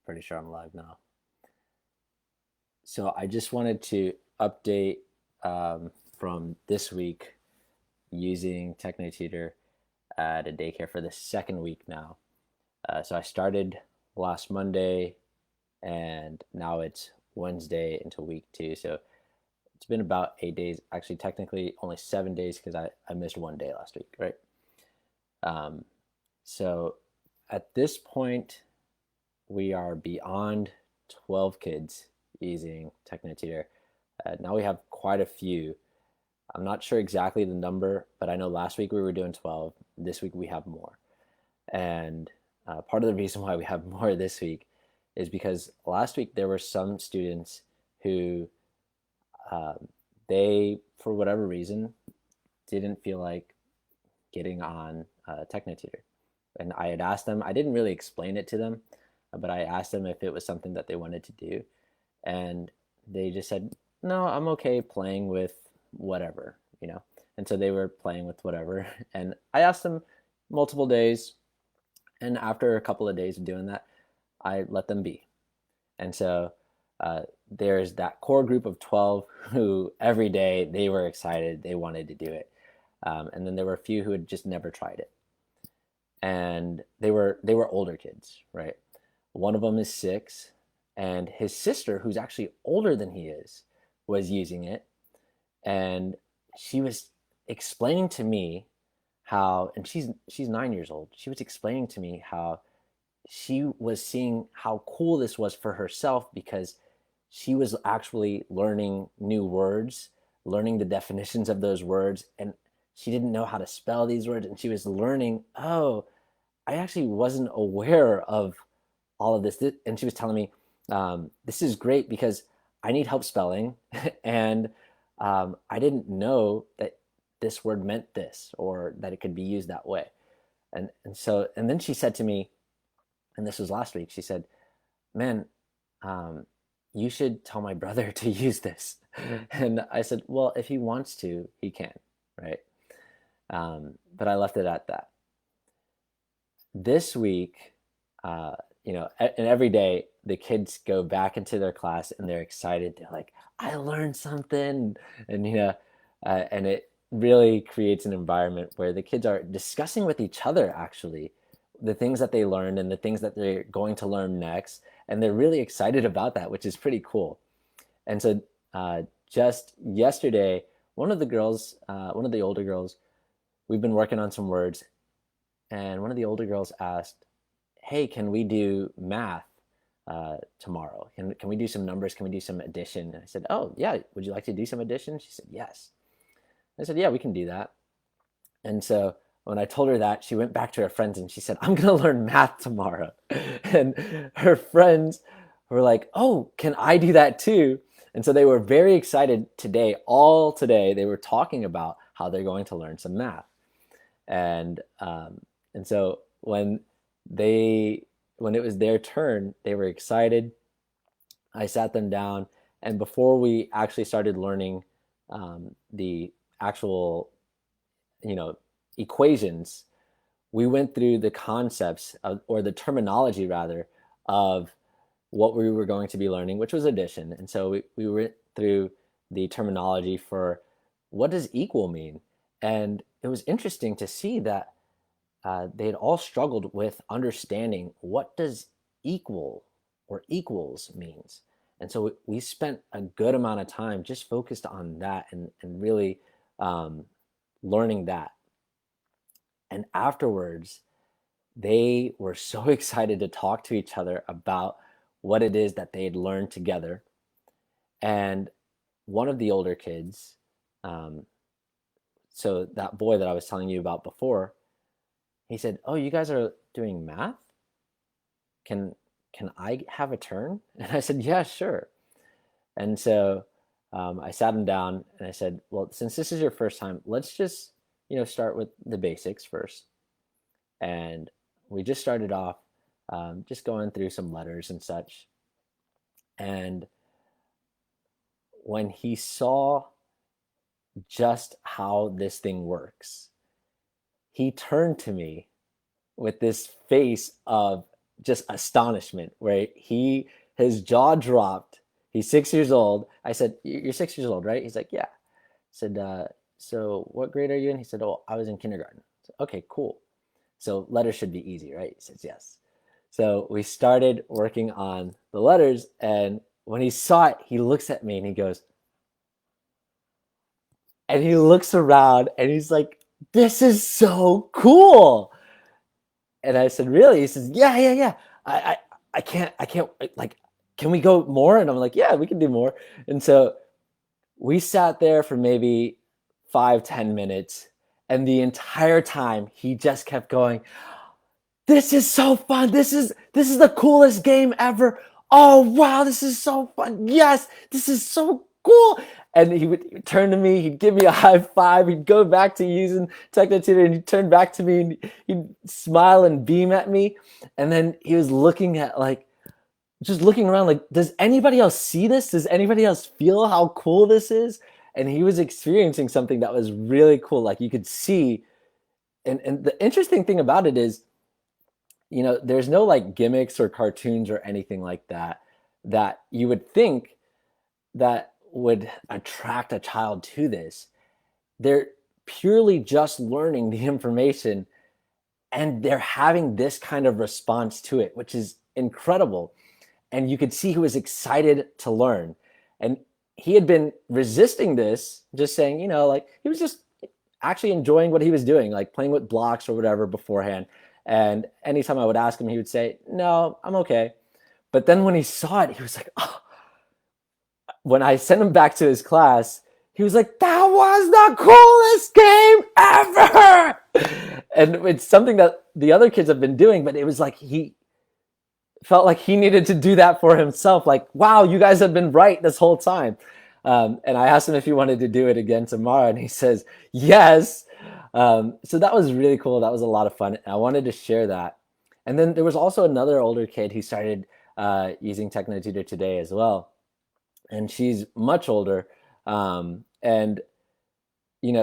Pretty sure I'm live now. So I just wanted to update from this week using TechnoTutor at a daycare for the second week now. So I started last Monday, and now it's Wednesday into week 2. So it's been about 8 days. Actually, technically only 7 days because I missed one day last week, right? Um, so at this point, we are beyond 12 kids using TechnoTutor. Now we have quite a few. I'm not sure exactly the number, but I know last week we were doing 12. This week we have more. And part of the reason why we have more this week is because last week there were some students who uh, they, for whatever reason, didn't feel like getting on TechnoTutor. And I had asked them, I didn't really explain it to them, but I asked them if it was something that they wanted to do. And they just said, no, I'm okay playing with whatever. And so they were playing with whatever. And I asked them multiple days. And after a couple of days of doing that, I let them be. And so there's that core group of 12 who every day they were excited, they wanted to do it. And then there were a few who had just never tried it. And they were older kids, right? One of them is 6, and his sister, who's actually older than he is, was using it. And she was explaining to me how, and she's 9 years old. She was explaining to me how she was seeing how cool this was for herself because she was actually learning new words, learning the definitions of those words, and she didn't know how to spell these words, and she was learning, oh, I actually wasn't aware of all of this. And she was telling me, this is great because I need help spelling. And I didn't know that this word meant this or that it could be used that way. And then she said to me, and this was last week, she said, man, you should tell my brother to use this. And I said, well, if he wants to, he can, right? But I left it at that. This week, and every day the kids go back into their class and they're excited. They're like, I learned something. And it really creates an environment where the kids are discussing with each other, actually, the things that they learned and the things that they're going to learn next. And they're really excited about that, which is pretty cool. And so just yesterday, one of the older girls, we've been working on some words, and one of the older girls asked, hey, can we do math tomorrow? Can we do some numbers? Can we do some addition? And I said, oh, yeah, would you like to do some addition? She said, yes. I said, yeah, we can do that. And so when I told her that, she went back to her friends and she said, I'm going to learn math tomorrow. And her friends were like, oh, can I do that too? And so they were very excited today. All today, they were talking about how they're going to learn some math. And so when it was their turn, they were excited. I sat them down, and before we actually started learning the actual, equations, we went through the concepts or the terminology rather of what we were going to be learning, which was addition. And so we went through the terminology for what does equal mean, and it was interesting to see that they had all struggled with understanding what does equal or equals means. And so we spent a good amount of time just focused on that and really learning that. And afterwards, they were so excited to talk to each other about what it is that they had learned together. And one of the older kids, so that boy that I was telling you about before, he said, oh, you guys are doing math? Can I have a turn? And I said, yeah, sure. And so I sat him down and I said, well, since this is your first time, let's just, start with the basics first. And we just started off just going through some letters and such. And when he saw just how this thing works, he turned to me with this face of just astonishment where his jaw dropped. He's 6 years old. I said, "You're 6 years old, right?" He's like, "Yeah." I said, "So what grade are you in?" He said, "Oh, I was in kindergarten." I said, "Okay, cool. So letters should be easy, right?" He says, "Yes." So we started working on the letters, and when he saw it, he looks at me and he goes, and he looks around and he's like, "This is so cool." And I said, "Really?" He says, "Yeah, yeah, yeah. I, I, I can't, like, can we go more?" And I'm like, "Yeah, we can do more." And so we sat there for maybe 5, 10 minutes. And the entire time he just kept going, "This is so fun. This is the coolest game ever. Oh wow, this is so fun. Yes, this is so cool." And he would turn to me, he'd give me a high five, he'd go back to using TechnoTutor, and he'd turn back to me and he'd smile and beam at me. And then he was looking at, like, just looking around like, does anybody else see this? Does anybody else feel how cool this is? And he was experiencing something that was really cool. Like, you could see, and the interesting thing about it is, there's no like gimmicks or cartoons or anything like that that you would think that would attract a child to this. They're purely just learning the information, and they're having this kind of response to it, which is incredible. And you could see he was excited to learn. And he had been resisting this, just saying, like, he was just actually enjoying what he was doing, like playing with blocks or whatever beforehand. And anytime I would ask him, he would say, "No, I'm okay." But then when he saw it, he was like, "Oh." When I sent him back to his class, he was like, "That was the coolest game ever." And it's something that the other kids have been doing, but it was like he felt like he needed to do that for himself. Like, wow, you guys have been right this whole time. And I asked him if he wanted to do it again tomorrow, and he says yes. So that was really cool. That was a lot of fun. I wanted to share that. And then there was also another older kid who started using TechnoTutor today as well, and she's much older. And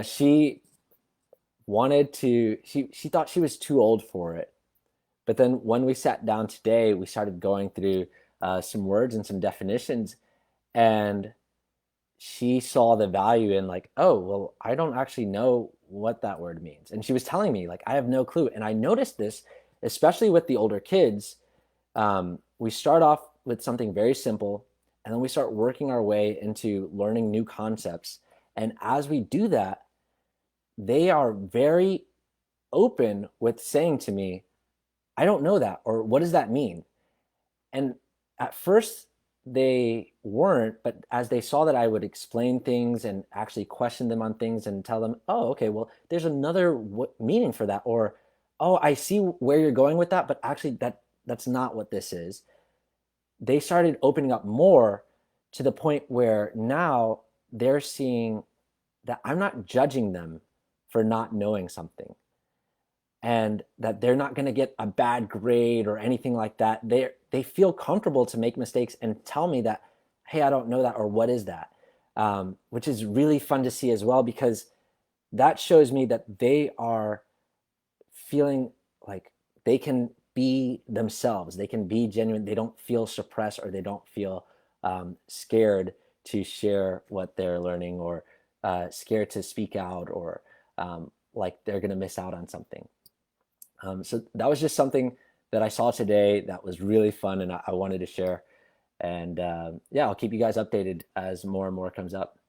she she thought she was too old for it. But then when we sat down today, we started going through some words and some definitions, and she saw the value in, like, "Oh, well, I don't actually know what that word means." And she was telling me, like, "I have no clue." And I noticed this, especially with the older kids. We start off with something very simple, and then we start working our way into learning new concepts. And as we do that, they are very open with saying to me, "I don't know that," or "What does that mean?" And at first they weren't, but as they saw that I would explain things and actually question them on things and tell them, "Oh, okay, well, there's another meaning for that," or, "Oh, I see where you're going with that, but actually that's not what this is," they started opening up more, to the point where now they're seeing that I'm not judging them for not knowing something, and that they're not going to get a bad grade or anything like that. They feel comfortable to make mistakes and tell me that, "Hey, I don't know that," or "What is that?" Which is really fun to see as well, because that shows me that they are feeling like they can be themselves. They can be genuine. They don't feel suppressed, or they don't feel scared to share what they're learning, or scared to speak out, or like they're going to miss out on something. So that was just something that I saw today that was really fun, and I wanted to share. And yeah, I'll keep you guys updated as more and more comes up.